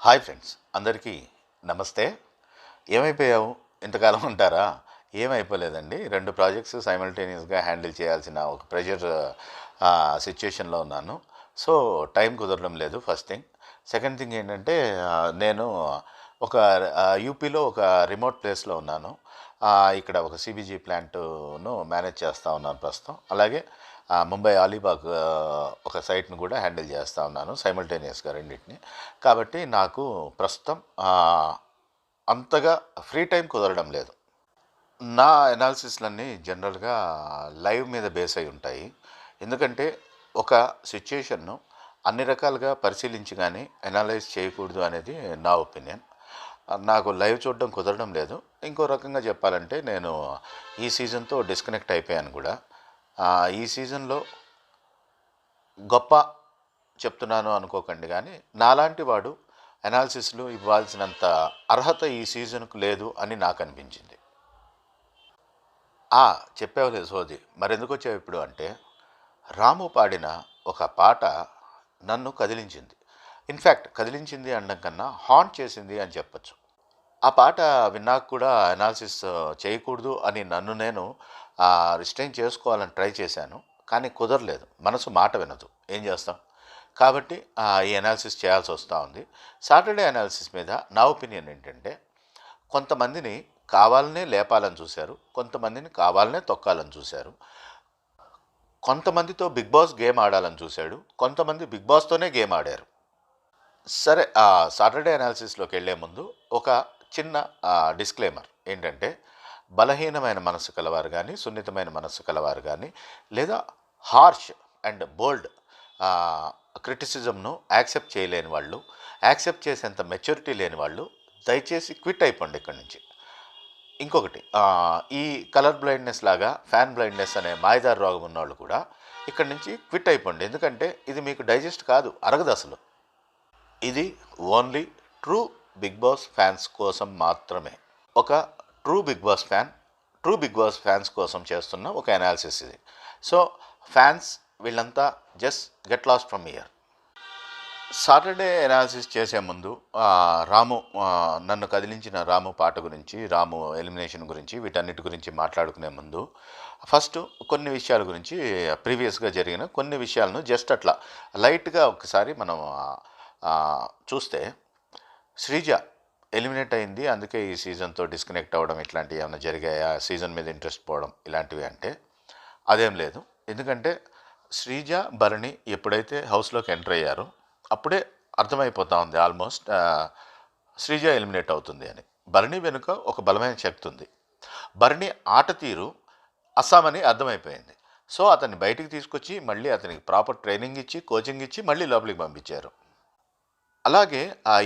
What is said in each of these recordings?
Hi friends, అందరికీ నమస్తే. ఏమైపోయావు? ఇంతకాలం ఉంటారా? ఏమైపోలేదండి. 2 ప్రాజెక్ట్స్ సైమల్టేనియస్‌గా హ్యాండిల్ చేయాల్సిన ఒక ప్రెషర్ సిట్యుయేషన్‌లో ఉన్నాను. సో, టైం కుదరడం లేదు ఫస్ట్ థింగ్. సెకండ్ థింగ్ ఏంటంటే నేను ఒక యూపీలో ఒక రిమోట్ ప్లేస్‌లో ఉన్నాను. ఇక్కడ ఒక సీబీజీ ప్లాంట్‌ను మేనేజ్ చేస్తా ఉన్నాను ప్రస్తుతం. అలాగే ముంబై అలీబాగ్ ఒక సైట్‌ని కూడా హ్యాండిల్ చేస్తా ఉన్నాను సైమల్టేనియస్‌గా రెండిటిని. కాబట్టి నాకు ప్రస్తుతం అంతగా ఫ్రీ టైం కుదరడం లేదు. నా ఎనాలిసిస్‌లన్నీ జనరల్‌గా లైవ్ మీద బేస్ అయి ఉంటాయి. ఎందుకంటే ఒక సిట్యుయేషన్‌ను అన్ని రకాలుగా పరిశీలించి గాని అనలైజ్ చేయకూడదు అనేది నా ఒపీనియన్. నాకు లైవ్ చూడడం కుదరడం లేదు. ఇంకో రకంగా చెప్పాలంటే నేను ఈ సీజన్‌తో డిస్కనెక్ట్ అయిపోయాను కూడా. ఈ సీజన్‌లో గొప్ప చెప్తున్నాను అనుకోకండి, కానీ నాలాంటి వాడు అనాలిసిస్‌లు ఇవ్వాల్సినంత అర్హత ఈ సీజన్‌కు లేదు అని నాకు అనిపించింది. చెప్పావులే సోది. మరెందుకొచ్చావు ఇప్పుడు అంటే, రాము పాడిన ఒక పాట నన్ను కదిలించింది. ఇన్‌ఫ్యాక్ట్ కదిలించింది అనడం కన్నా హాంట్ చేసింది అని చెప్పొచ్చు. ఆ పాట విన్నాక కూడా అనాలిసిస్ చేయకూడదు అని నన్ను నేను రిస్ట్రెయిన్ చేసుకోవాలని ట్రై చేశాను. కానీ కుదరలేదు. మనసు మాట వినదు. ఏం చేస్తాం? కాబట్టి ఈ అనాలిసిస్ చేయాల్సి వస్తూ ఉంది. సాటర్డే అనాలిసిస్ మీద నా ఒపీనియన్ ఏంటంటే, కొంతమందిని కావాలనే లేపాలని చూశారు. కొంతమందిని కావాలనే తొక్కాలని చూశారు. కొంతమందితో బిగ్ బాస్ గేమ్ ఆడాలని చూశాడు. కొంతమంది బిగ్ బాస్తోనే గేమ్ ఆడారు. సరే, సాటర్డే అనాలిసిస్లోకి వెళ్ళే ముందు ఒక చిన్న డిస్క్లైమర్ ఏంటంటే, బలహీనమైన మనస్సు కలవారు కానీ, సున్నితమైన మనస్సు కలవారు కానీ, లేదా హార్ష్ అండ్ బోల్డ్ క్రిటిసిజంను యాక్సెప్ట్ చేయలేని వాళ్ళు, యాక్సెప్ట్ చేసేంత మెచ్యూరిటీ లేని వాళ్ళు దయచేసి క్విట్ అయిపోండి ఇక్కడి నుంచి. ఇంకొకటి, ఈ కలర్ బ్లైండ్నెస్ లాగా ఫ్యాన్ బ్లైండ్నెస్ అనే మాయదారి రోగం ఉన్నవాళ్ళు కూడా ఇక్కడి నుంచి క్విట్ అయిపోండి. ఎందుకంటే ఇది మీకు డైజెస్ట్ కాదు, అరగదు అసలు. ఇది only true Bigg Boss fans కోసం మాత్రమే. ఒక ట్రూ బిగ్ బాస్ ఫ్యాన్స్ కోసం చేస్తున్న ఒక అనాలిసిస్ ఇది. సో ఫ్యాన్స్ వీళ్ళంతా just get lost from year. Saturday analysis చేసే ముందు రాము నన్ను కదిలించిన రాము పాట గురించి, రాము ఎలిమినేషన్ గురించి, వీటన్నిటి గురించి మాట్లాడుకునే ముందు ఫస్ట్ కొన్ని విషయాల గురించి, ప్రీవియస్గా జరిగిన కొన్ని విషయాలను జస్ట్ అట్లా లైట్గా ఒకసారి మనం చూస్తే, శ్రీజ ఎలిమినేట్ అయింది, అందుకే ఈ సీజన్తో డిస్కనెక్ట్ అవ్వడం ఇట్లాంటివి ఏమైనా జరిగాయా, సీజన్ మీద ఇంట్రెస్ట్ పోవడం ఇలాంటివి అంటే అదేం లేదు. ఎందుకంటే శ్రీజ, భరణి ఎప్పుడైతే హౌస్లోకి ఎంటర్ అయ్యారో అప్పుడే అర్థమైపోతా ఉంది ఆల్మోస్ట్ శ్రీజ ఎలిమినేట్ అవుతుంది అని. భరణి వెనుక ఒక బలమైన శక్తి ఉంది. భరణి ఆట తీరు అస్సామని అర్థమైపోయింది. సో అతన్ని బయటికి తీసుకొచ్చి మళ్ళీ అతనికి ప్రాపర్ ట్రైనింగ్ ఇచ్చి, కోచింగ్ ఇచ్చి మళ్ళీ లోపలికి పంపించారు. అలాగే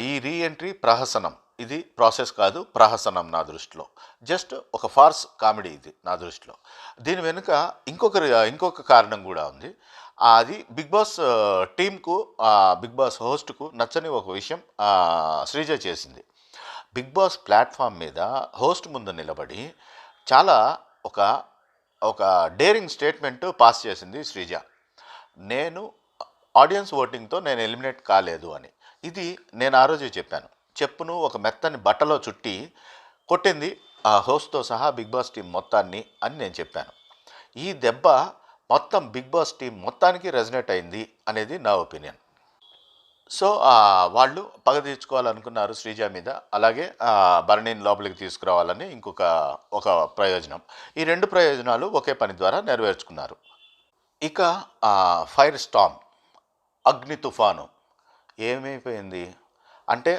ఈ రీఎంట్రీ ప్రహసనం, ఇది ప్రాసెస్ కాదు, ప్రహసనం నా దృష్టిలో. జస్ట్ ఒక ఫార్స్ కామెడీ ఇది నా దృష్టిలో. దీని వెనుక ఇంకొక కారణం కూడా ఉంది. అది బిగ్ బాస్ టీంకు, బిగ్ బాస్ హోస్ట్కు నచ్చని ఒక విషయం శ్రీజ చేసింది. బిగ్ బాస్ ప్లాట్ఫామ్ మీద హోస్ట్ ముందు నిలబడి చాలా ఒక ఒక డేరింగ్ స్టేట్మెంట్ పాస్ చేసింది శ్రీజ. నేను ఆడియన్స్ ఓటింగ్తో నేను ఎలిమినేట్ కాలేదు అని. ఇది నేను ఆ రోజే చెప్పాను. చెప్పును ఒక మెత్తని బట్టలో చుట్టి కొట్టింది ఆ హోస్ట్తో సహా బిగ్ బాస్ టీం మొత్తాన్ని అని నేను చెప్పాను. ఈ దెబ్బ మొత్తం బిగ్ బాస్ టీం మొత్తానికి రెజనేట్ అయింది అనేది నా ఒపీనియన్. సో వాళ్ళు పగ తీర్చుకోవాలనుకున్నారు శ్రీజ మీద. అలాగే భరణిని లోపలికి తీసుకురావాలని ఒక ప్రయోజనం. ఈ 2 ప్రయోజనాలు ఒకే పని ద్వారా నెరవేర్చుకున్నారు. ఇక ఫైర్ స్టార్మ్, అగ్ని తుఫాను ఏమైపోయింది అంటే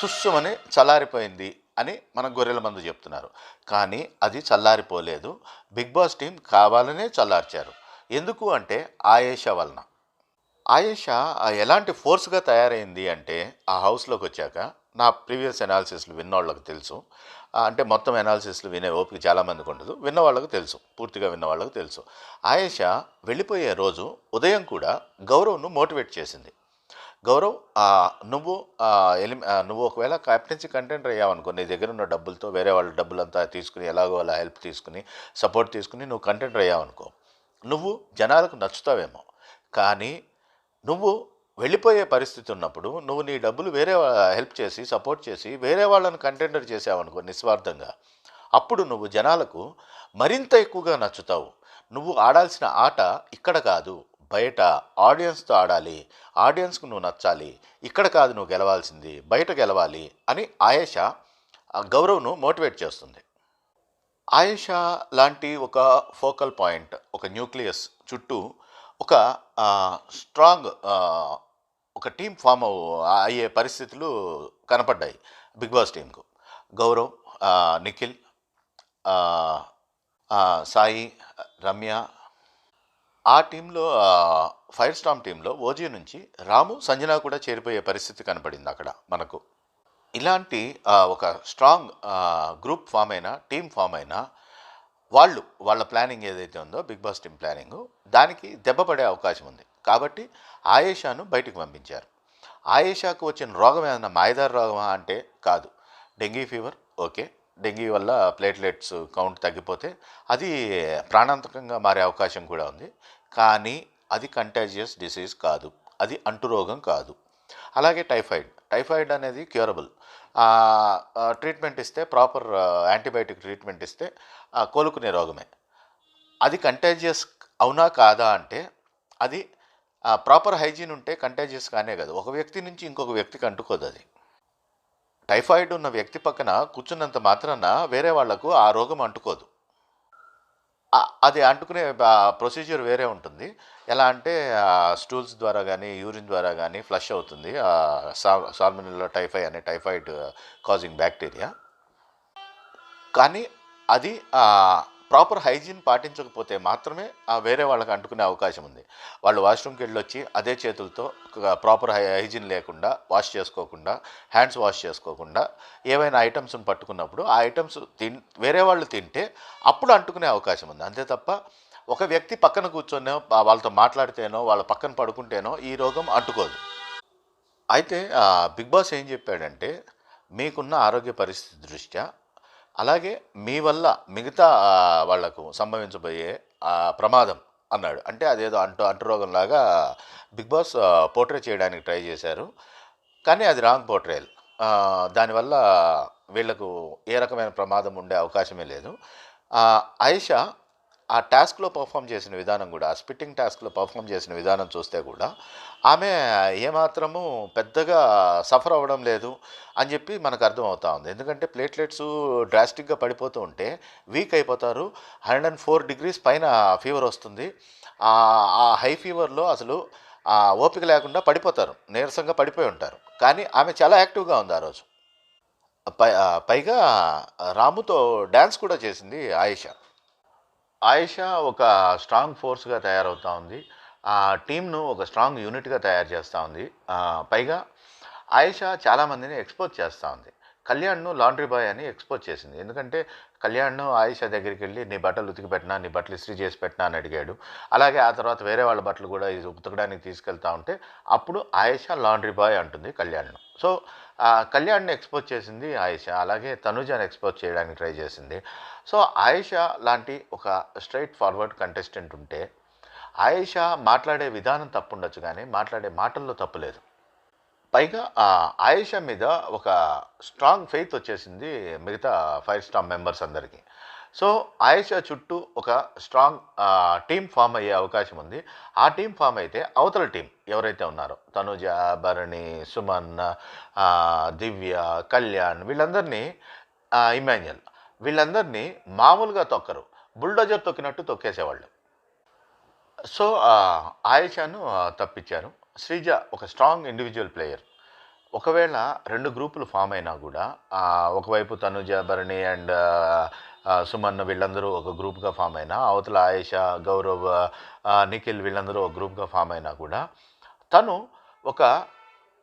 తుస్సుమని చల్లారిపోయింది అని మన గొర్రెల మందు చెప్తున్నారు. కానీ అది చల్లారిపోలేదు. బిగ్ బాస్ టీం కావాలనే చల్లార్చారు. ఎందుకు అంటే ఆయేషా వలన. ఆయేషా ఎలాంటి ఫోర్స్గా తయారైంది అంటే, ఆ హౌస్లోకి వచ్చాక, నా ప్రీవియస్ అనాలిసిస్లు విన్నవాళ్ళకి తెలుసు. అంటే మొత్తం అనాలిసిస్లు వినే ఓపిక చాలామందికి ఉండదు, విన్నవాళ్ళకు తెలుసు, పూర్తిగా విన్నవాళ్ళకు తెలుసు. ఆయేషా వెళ్ళిపోయే రోజు ఉదయం కూడా గౌరవ్ను మోటివేట్ చేసింది. గౌరవ్, నువ్వు ఒకవేళ క్యాప్టెన్సీ కంటెండర్ అయ్యావనుకో, నీ దగ్గర ఉన్న డబ్బులతో వేరే వాళ్ళ డబ్బులంతా తీసుకుని, ఎలాగో అలా హెల్ప్ తీసుకుని, సపోర్ట్ తీసుకుని నువ్వు కంటెండర్ అయ్యావనుకో, నువ్వు జనాలకు నచ్చుతావేమో, కానీ నువ్వు వెళ్ళిపోయే పరిస్థితి ఉన్నప్పుడు నువ్వు నీ డబ్బులు వేరే హెల్ప్ చేసి, సపోర్ట్ చేసి, వేరే వాళ్ళని కంటెండర్ చేసావనుకో నిస్వార్థంగా, అప్పుడు నువ్వు జనాలకు మరింత ఎక్కువగా నచ్చుతావు. నువ్వు ఆడాల్సిన ఆట ఇక్కడ కాదు, బయట ఆడియన్స్‌తో ఆడాలి. ఆడియన్స్‌కు నువ్వు నచ్చాలి. ఇక్కడ కాదు నువ్వు గెలవాల్సింది, బయట గెలవాలి అని ఆయేషా గౌరవ్‌ను మోటివేట్ చేస్తుంది. ఆయేషా లాంటి ఒక ఫోకల్ పాయింట్, ఒక న్యూక్లియస్ చుట్టూ ఒక స్ట్రాంగ్ ఒక టీమ్ ఫామ్ అయ్యే పరిస్థితులు కనపడ్డాయి బిగ్ బాస్ టీంకు. గౌరవ్, నిఖిల్, సాయి, రమ్య, ఆ టీంలో ఫైర్ స్టార్మ్ టీంలో ఓజీ నుంచి రాము, సంజన కూడా చేరిపోయే పరిస్థితి కనపడింది అక్కడ మనకు. ఇలాంటి ఒక స్ట్రాంగ్ గ్రూప్ ఫామ్ అయినా, టీం ఫామ్ అయినా, వాళ్ళ ప్లానింగ్ ఏదైతే ఉందో బిగ్ బాస్ టీం ప్లానింగు, దానికి దెబ్బ పడే అవకాశం ఉంది. కాబట్టి ఆయేషాను బయటికి పంపించారు. ఆయేషాకు వచ్చిన రోగం ఏదైనా మాయదారి రోగమా అంటే కాదు. డెంగీ ఫీవర్, ఓకే, డెంగీ వల్ల ప్లేట్లెట్స్ కౌంట్ తగ్గిపోతే అది ప్రాణాంతకంగా మారే అవకాశం కూడా ఉంది. కానీ అది కంటాజియస్ డిసీజ్ కాదు, అది అంటురోగం కాదు. అలాగే టైఫాయిడ్ అనేది క్యూరబుల్. ట్రీట్మెంట్ ఇస్తే, ప్రాపర్ యాంటీబయాటిక్ ట్రీట్మెంట్ ఇస్తే కోలుకునే రోగమే. అది కంటాజియస్ అవునా కాదా అంటే అది ప్రాపర్ హైజీన్ ఉంటే కంటాజియస్ కానే కాదు. ఒక వ్యక్తి నుంచి ఇంకొక వ్యక్తికి అంటుకోదు అది. టైఫాయిడ్ ఉన్న వ్యక్తి పక్కన కూర్చున్నంత మాత్రాన వేరే వాళ్లకు ఆ రోగం అంటుకోదు. అది అంటుకునే ప్రొసీజర్ వేరే ఉంటుంది. ఎలా అంటే స్టూల్స్ ద్వారా కానీ, యూరిన్ ద్వారా కానీ ఫ్లష్ అవుతుంది సాల్మొనెల్లా టైఫాయి అనే టైఫాయిడ్ కాజింగ్ బ్యాక్టీరియా. కానీ అది ప్రాపర్ హైజీన్ పాటించకపోతే మాత్రమే వేరే వాళ్ళకి అంటుకునే అవకాశం ఉంది. వాళ్ళు వాష్రూమ్కి వెళ్ళొచ్చి అదే చేతులతో ప్రాపర్ హైజీన్ లేకుండా, వాష్ చేసుకోకుండా, హ్యాండ్స్ వాష్ చేసుకోకుండా ఏవైనా ఐటమ్స్ని పట్టుకున్నప్పుడు ఆ ఐటమ్స్ వేరే వాళ్ళు తింటే అప్పుడు అంటుకునే అవకాశం ఉంది. అంతే తప్ప ఒక వ్యక్తి పక్కన కూర్చొనో, వాళ్ళతో మాట్లాడితేనో, వాళ్ళ పక్కన పడుకుంటేనో ఈ రోగం అంటుకోదు. అయితే బిగ్ బాస్ ఏం చెప్పాడంటే, మీకున్న ఆరోగ్య పరిస్థితి దృష్ట్యా, అలాగే మీ వల్ల మిగతా వాళ్లకు సంభవించబోయే ప్రమాదం అన్నాడు. అంటే అదేదో అంటురోగంలాగా బిగ్ బాస్ పోర్ట్రే చేయడానికి ట్రై చేశారు. కానీ అది రాంగ్ పోర్ట్రేయల్. దానివల్ల వీళ్లకు ఏ రకమైన ప్రమాదం ఉండే అవకాశమే లేదు. ఆయేషా ఆ టాస్క్లో పర్ఫామ్ చేసిన విధానం కూడా, ఆ స్పిట్టింగ్ టాస్క్లో పర్ఫామ్ చేసిన విధానం చూస్తే కూడా ఆమె ఏమాత్రము పెద్దగా సఫర్ అవ్వడం లేదు అని చెప్పి మనకు అర్థమవుతా ఉంది. ఎందుకంటే ప్లేట్లెట్స్ డ్రాస్టిక్గా పడిపోతూ ఉంటే వీక్ అయిపోతారు. 104 degrees పైన ఫీవర్ వస్తుంది. ఆ హై ఫీవర్లో అసలు ఓపిక లేకుండా పడిపోతారు, నీరసంగా పడిపోయి ఉంటారు. కానీ ఆమె చాలా యాక్టివ్గా ఉంది ఆ రోజు. పైగా రాముతో డ్యాన్స్ కూడా చేసింది ఆయేషా. ఆయేషా ఒక స్ట్రాంగ్ ఫోర్స్గా తయారవుతూ ఉంది. ఆ టీంను ఒక స్ట్రాంగ్ యూనిట్గా తయారు చేస్తూ ఉంది. పైగా ఆయేషా చాలామందిని ఎక్స్పోజ్ చేస్తూ ఉంది. కళ్యాణ్ను లాండ్రీ బాయ్ అని ఎక్స్పోజ్ చేసింది. ఎందుకంటే కళ్యాణ్ను ఆయేషా దగ్గరికి వెళ్ళి నీ బట్టలు ఉతికి పెట్టినా, నీ బట్టలు ఇస్త్రీ చేసి పెట్టినా అని అడిగాడు. అలాగే ఆ తర్వాత వేరే వాళ్ళ బట్టలు కూడా ఉతకడానికి తీసుకెళ్తా ఉంటే అప్పుడు ఆయేషా లాండ్రీ బాయ్ అంటుంది కళ్యాణ్ను. సో కళ్యాణ్ని ఎక్స్పోజ్ చేసింది ఆయేషా. అలాగే తనుజాని ఎక్స్పోజ్ చేయడానికి ట్రై చేసింది. సో ఆయేషా లాంటి ఒక స్ట్రైట్ ఫార్వర్డ్ కంటెస్టెంట్ ఉంటే, ఆయేషా మాట్లాడే విధానం తప్పు ఉండొచ్చు కానీ మాట్లాడే మాటల్లో తప్పు లేదు. పైగా ఆయేషా మీద ఒక స్ట్రాంగ్ ఫెయిత్ వచ్చేసింది మిగతా ఫైర్ స్టార్ మెంబర్స్ అందరికీ. సో ఆయేషా చుట్టూ ఒక స్ట్రాంగ్ టీం ఫామ్ అయ్యే అవకాశం ఉంది. ఆ టీం ఫామ్ అయితే అవతల టీం ఎవరైతే ఉన్నారో తనుజ, భరణి, సుమన్, దివ్య, కళ్యాణ్, వీళ్ళందరినీ, ఇమాన్యుయల్, వీళ్ళందరినీ మామూలుగా తొక్కరు, బుల్డోజర్ తొక్కినట్టు తొక్కేసేవాళ్ళు. సో ఆయేషాను తప్పించారు. శ్రీజ ఒక స్ట్రాంగ్ ఇండివిజువల్ ప్లేయర్. ఒకవేళ 2 గ్రూపులు ఫామ్ అయినా కూడా ఒకవైపు తనుజ, భరణి అండ్ సుమన్ వీళ్ళందరూ ఒక గ్రూప్గా ఫామ్ అయినా, అవతల ఆయేషా, గౌరవ్, నిఖిల్ వీళ్ళందరూ ఒక గ్రూప్గా ఫామ్ అయినా కూడా తను ఒక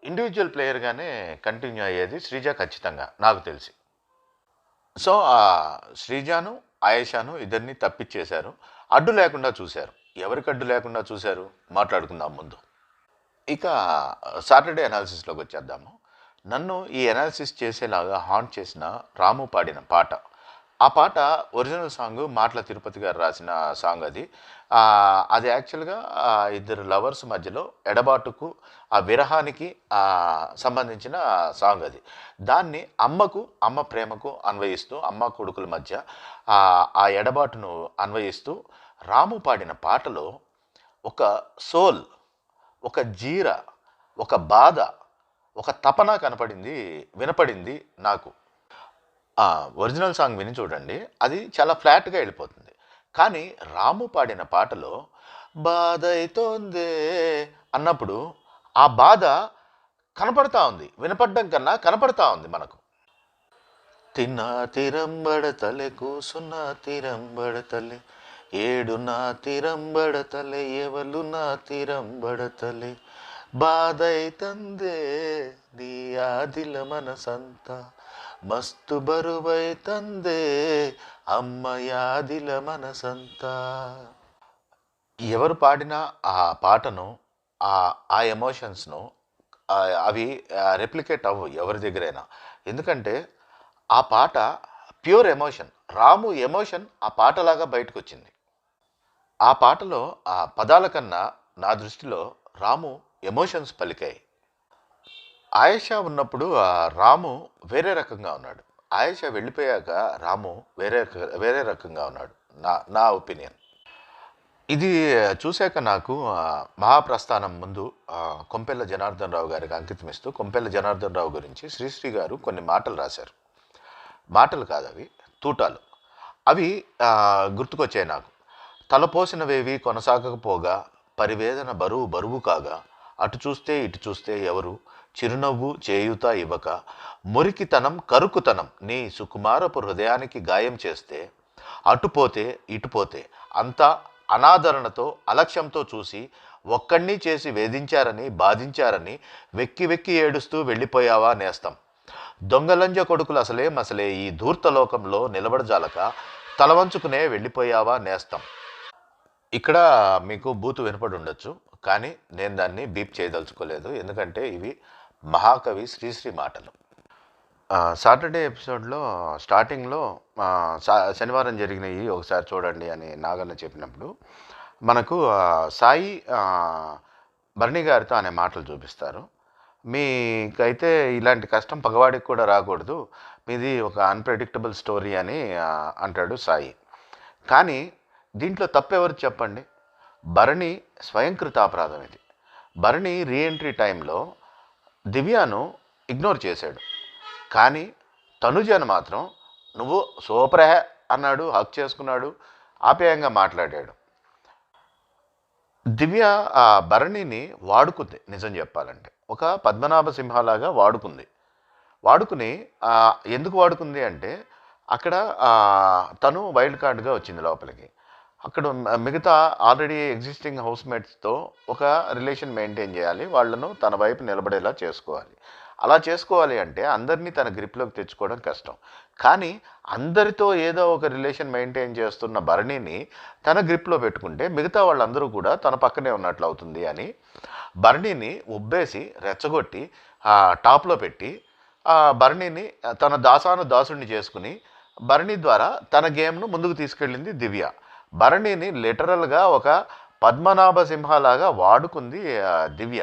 ఇండివిజువల్ ప్లేయర్గానే కంటిన్యూ అయ్యేది శ్రీజ ఖచ్చితంగా, నాకు తెలిసి. సో శ్రీజాను, ఆయేషాను ఇద్దరిని తప్పించేశారు. అడ్డు లేకుండా చూశారు. ఎవరికి అడ్డు లేకుండా చూశారు మాట్లాడుకుందాం ముందు. ఇక సాటర్డే అనాలిసిస్లోకి వచ్చేద్దాము. నన్ను ఈ అనాలిసిస్ చేసేలాగా హాంట్ చేసిన రాము పాడిన పాట. ఆ పాట ఒరిజినల్ సాంగ్ మాటల తిరుపతి గారు రాసిన సాంగ్ అది. అది యాక్చువల్‌గా ఇద్దరు లవర్స్ మధ్యలో ఎడబాటుకు, ఆ విరహానికి సంబంధించిన సాంగ్ అది. దాన్ని అమ్మ ప్రేమకు అన్వయిస్తూ, అమ్మ కొడుకుల మధ్య ఆ ఎడబాటును అన్వయిస్తూ రాము పాడిన పాటలో ఒక సోల్, ఒక జీర, ఒక బాధ, ఒక తపన వినపడింది నాకు. ఒరిజినల్ సాంగ్ విని చూడండి. అది చాలా ఫ్లాట్‌గా వెళ్ళిపోతుంది. కానీ రాము పాడిన పాటలో బాధైతోందే అన్నప్పుడు ఆ బాధ కనపడతా ఉంది. వినపడ్డం కన్నా కనపడతా ఉంది మనకు. తిన్నా తిరంబడతలే కూసున్నా తిరంబడతలే ఏడు నా తిరంబడతలే ఎవలు నా తిరంబడతలే బాధైతందే నీ ఆదిల మనసంతా మస్తు బరువైతందే అమ్మ యాదిల మనసంతా. ఎవరు పాడిన ఆ పాటను, ఆ ఎమోషన్స్ను అవి రెప్లికేట్ అవ్వవు ఎవరి దగ్గరైనా. ఎందుకంటే ఆ పాట ప్యూర్ ఎమోషన్. రాము ఎమోషన్ ఆ పాటలాగా బయటకు వచ్చింది. ఆ పాటలో ఆ పదాల కన్నా నా దృష్టిలో రాము ఎమోషన్స్ పలికాయి. ఆయేషా ఉన్నప్పుడు రాము వేరే రకంగా ఉన్నాడు. ఆయేషా వెళ్ళిపోయాక రాము వేరే రకంగా ఉన్నాడు. నా ఒపీనియన్. ఇది చూశాక నాకు మహాప్రస్థానం ముందు కొంపెల్ల జనార్దన్ రావు గారికి అంకితం ఇస్తూ, కొంపెల్ల జనార్దన్ రావు గురించి శ్రీశ్రీ గారు కొన్ని మాటలు రాశారు. మాటలు కాదు అవి, తూటాలు. అవి గుర్తుకొచ్చాయి నాకు. తలపోసినవేవి కొనసాగకపోగా పరివేదన బరువు కాగా అటు చూస్తే ఇటు చూస్తే ఎవరు చిరునవ్వు చేయుత ఇవ్వక మురికితనం కరుకుతనం నీ సుకుమారపు హృదయానికి గాయం చేస్తే అటుపోతే ఇటుపోతే అంతా అనాదరణతో అలక్ష్యంతో చూసి ఒక్కడిని చేసి వేధించారని బాధించారని వెక్కి ఏడుస్తూ వెళ్ళిపోయావా నేస్తం. దొంగలంజ కొడుకులు మసలే ఈ ధూర్తలోకంలో నిలబడజాలక తలవంచుకునే వెళ్ళిపోయావా నేస్తం. ఇక్కడ మీకు బూతు వినపడి ఉండొచ్చు, కానీ నేను దాన్ని బీప్ చేయదలుచుకోలేదు. ఎందుకంటే ఇవి మహాకవి శ్రీశ్రీ మాటలు. సాటర్డే ఎపిసోడ్లో స్టార్టింగ్లో శనివారం జరిగినవి ఒకసారి చూడండి అని నాగన్న చెప్పినప్పుడు మనకు సాయి భరణి గారితో అనే మాటలు చూపిస్తారు. మీకైతే ఇలాంటి కష్టం పగవాడికి కూడా రాకూడదు, మీది ఒక అన్ప్రెడిక్టబుల్ స్టోరీ అని అంటాడు సాయి. కానీ దీంట్లో తప్పెవరు చెప్పండి? భరణి స్వయంకృతాపరాధం ఇది. భరణి రీఎంట్రీ టైంలో దివ్యను ఇగ్నోర్ చేశాడు. కానీ తనుజను మాత్రం నువ్వు సూపరే అన్నాడు, హక్ చేసుకున్నాడు, ఆప్యాయంగా మాట్లాడాడు. దివ్య ఆ భరణిని వాడుకుంది. నిజం చెప్పాలంటే ఒక పద్మనాభ సింహలాగా వాడుకుని ఎందుకు వాడుకుంది అంటే అక్కడ తను వైల్డ్ కార్డ్గా వచ్చింది లోపలికి. అక్కడ మిగతా ఆల్రెడీ ఎగ్జిస్టింగ్ హౌస్మేట్స్తో ఒక రిలేషన్ మెయింటైన్ చేయాలి, వాళ్ళను తన వైపు నిలబడేలా చేసుకోవాలి. అలా చేసుకోవాలి అంటే అందరినీ తన గ్రిప్లోకి తెచ్చుకోవడం కష్టం. కానీ అందరితో ఏదో ఒక రిలేషన్ మెయింటైన్ చేస్తున్న భరణిని తన గ్రిప్లో పెట్టుకుంటే మిగతా వాళ్ళందరూ కూడా తన పక్కనే ఉన్నట్లు అవుతుంది అని భరణిని ఉబ్బేసి రెచ్చగొట్టి టాప్లో పెట్టి భరణిని తన దాసుడిని చేసుకుని భరణి ద్వారా తన గేమ్ను ముందుకు తీసుకెళ్ళింది దివ్య. భరణిని లిటరల్గా ఒక పద్మనాభ సింహలాగా వాడుకుంది దివ్య.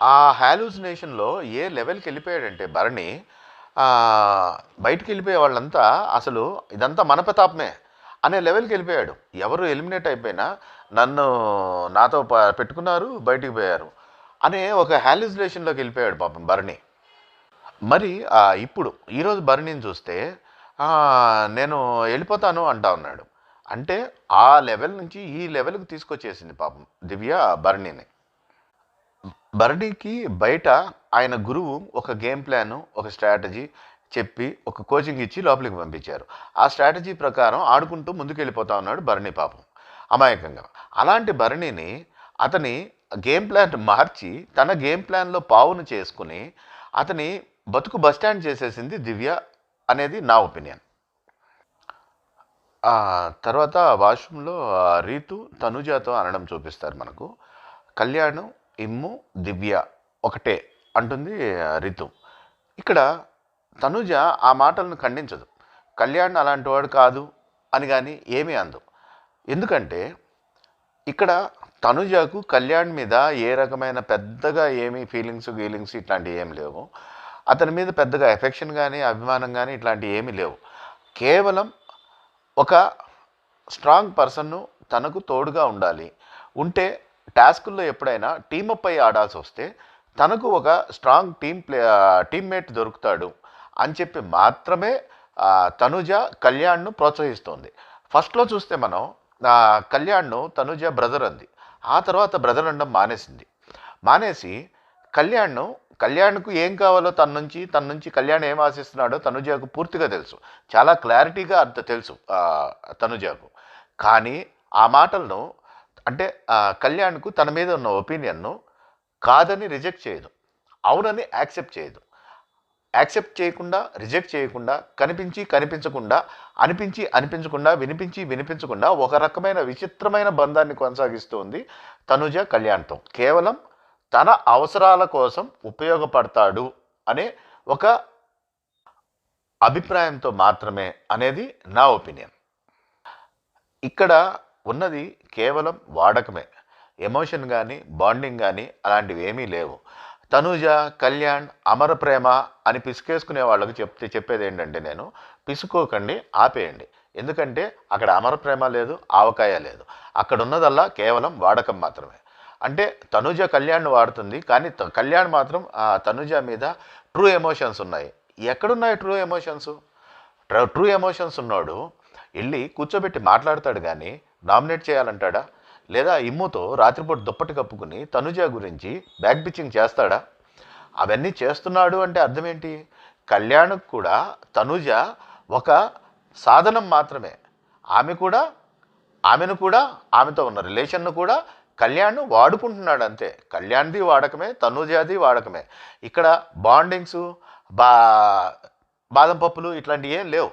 ఆ హాలూసినేషన్లో ఏ లెవెల్కి వెళ్ళిపోయాడంటే భరణి బయటికి వెళ్ళిపోయే వాళ్ళంతా అసలు ఇదంతా మన ప్రతాపమే అనే లెవెల్కి వెళ్ళిపోయాడు. ఎవరు ఎలిమినేట్ అయిపోయినా నాతో పెట్టుకున్నారు, బయటికి పోయారు అనే ఒక హాలూసినేషన్లోకి వెళ్ళిపోయాడు పాపం భరణి. మరి ఇప్పుడు ఈరోజు భరణిని చూస్తే నేను వెళ్ళిపోతాను అంటా ఉన్నాడు. అంటే ఆ లెవెల్ నుంచి ఈ లెవెల్కి తీసుకొచ్చేసింది పాపం దివ్య భరణిని. భరణికి బయట ఆయన గురువు ఒక గేమ్ ప్లాను, ఒక స్ట్రాటజీ చెప్పి ఒక కోచింగ్ ఇచ్చి లోపలికి పంపించారు. ఆ స్ట్రాటజీ ప్రకారం ఆడుకుంటూ ముందుకు వెళ్ళిపోతా ఉన్నాడు భరణి పాపం అమాయకంగా. అలాంటి భరణిని అతని గేమ్ ప్లాన్ మార్చి తన గేమ్ ప్లాన్లో పావును చేసుకుని అతని బతుకు బస్టాండ్ చేసేసింది దివ్య అనేది నా ఒపీనియన్. తర్వాత వాష్రూమ్లో రీతు తనుజాతో అనడం చూపిస్తారు మనకు. కళ్యాణం, ఇమ్ము, దివ్య ఒకటే అంటుంది రీతు. ఇక్కడ తనుజ ఆ మాటలను ఖండించదు. కళ్యాణ్ అలాంటి వాడు కాదు అని కానీ ఏమీ అందు. ఎందుకంటే ఇక్కడ తనుజకు కళ్యాణ్ మీద ఏ రకమైన పెద్దగా ఏమీ ఫీలింగ్స్ ఇట్లాంటివి ఏమి లేవు. అతని మీద పెద్దగా ఎఫెక్షన్ కానీ అభిమానం కానీ ఇట్లాంటివి ఏమీ లేవు. కేవలం ఒక స్ట్రాంగ్ పర్సన్ను తనకు తోడుగా ఉండాలి. ఉంటే టాస్కుల్లో ఎప్పుడైనా టీమప్ అయి ఆడాల్సి వస్తే తనకు ఒక స్ట్రాంగ్ టీమ్మేట్ దొరుకుతాడు అని చెప్పి మాత్రమే తనుజ కళ్యాణ్ను ప్రోత్సహిస్తోంది. ఫస్ట్లో చూస్తే మనం కళ్యాణ్ను తనుజ బ్రదర్ అంది. ఆ తర్వాత బ్రదర్ అనడం మానేసి కళ్యాణ్కు ఏం కావాలో తన నుంచి కళ్యాణ్ ఏం ఆశిస్తున్నాడో తనుజకు పూర్తిగా తెలుసు. చాలా క్లారిటీగా తెలుసు తనుజకు. కానీ ఆ మాటలను అంటే కళ్యాణ్కు తన మీద ఉన్న ఒపీనియన్ను కాదని రిజెక్ట్ చేయదు, అవునని యాక్సెప్ట్ చేయదు. యాక్సెప్ట్ చేయకుండా, రిజెక్ట్ చేయకుండా, కనిపించకుండా, అనిపించకుండా, వినిపించకుండా ఒక రకమైన విచిత్రమైన బంధాన్ని కొనసాగిస్తుంది తనుజ కళ్యాణ్తో. కేవలం తన అవసరాల కోసం ఉపయోగపడతాడు అనే ఒక అభిప్రాయంతో మాత్రమే అనేది నా ఒపీనియన్. ఇక్కడ ఉన్నది కేవలం వాడకమే. ఎమోషన్ కానీ బాండింగ్ కానీ అలాంటివి ఏమీ లేవు. తనుజ కళ్యాణ్ అమర ప్రేమ అని పిసికేసుకునే వాళ్ళకు చెప్పేది ఏంటంటే, నేను పిసుకోకండి, ఆపేయండి. ఎందుకంటే అక్కడ అమర ప్రేమ లేదు, ఆవకాయ లేదు. అక్కడ ఉన్నదల్లా కేవలం వాడకం మాత్రమే. అంటే తనుజ కళ్యాణ్ వాడుతుంది, కానీ కళ్యాణ్ మాత్రం తనుజ మీద ట్రూ ఎమోషన్స్ ఉన్నాయి. ఎక్కడున్నాయి ట్రూ ఎమోషన్స్? ట్రూ ఎమోషన్స్ ఉన్నాడు వెళ్ళి కూర్చోబెట్టి మాట్లాడతాడు కానీ నామినేట్ చేయాలంటాడా? లేదా ఇమ్ముతో రాత్రిపూట దుప్పటి కప్పుకుని తనుజ గురించి బ్యాక్ బిచ్చింగ్ చేస్తాడా? అవన్నీ చేస్తున్నాడు అంటే అర్థం ఏంటి? కళ్యాణ్కు కూడా తనుజ ఒక సాధనం మాత్రమే. ఆమెను కూడా ఆమెతో ఉన్న రిలేషన్ను కూడా కళ్యాణ్ వాడుకుంటున్నాడు అంతే. కళ్యాణ్ది వాడకమే, తనుజాది వాడకమే. ఇక్కడ బాండింగ్స్ బాదం పప్పులు ఇట్లాంటివి ఏం లేవు.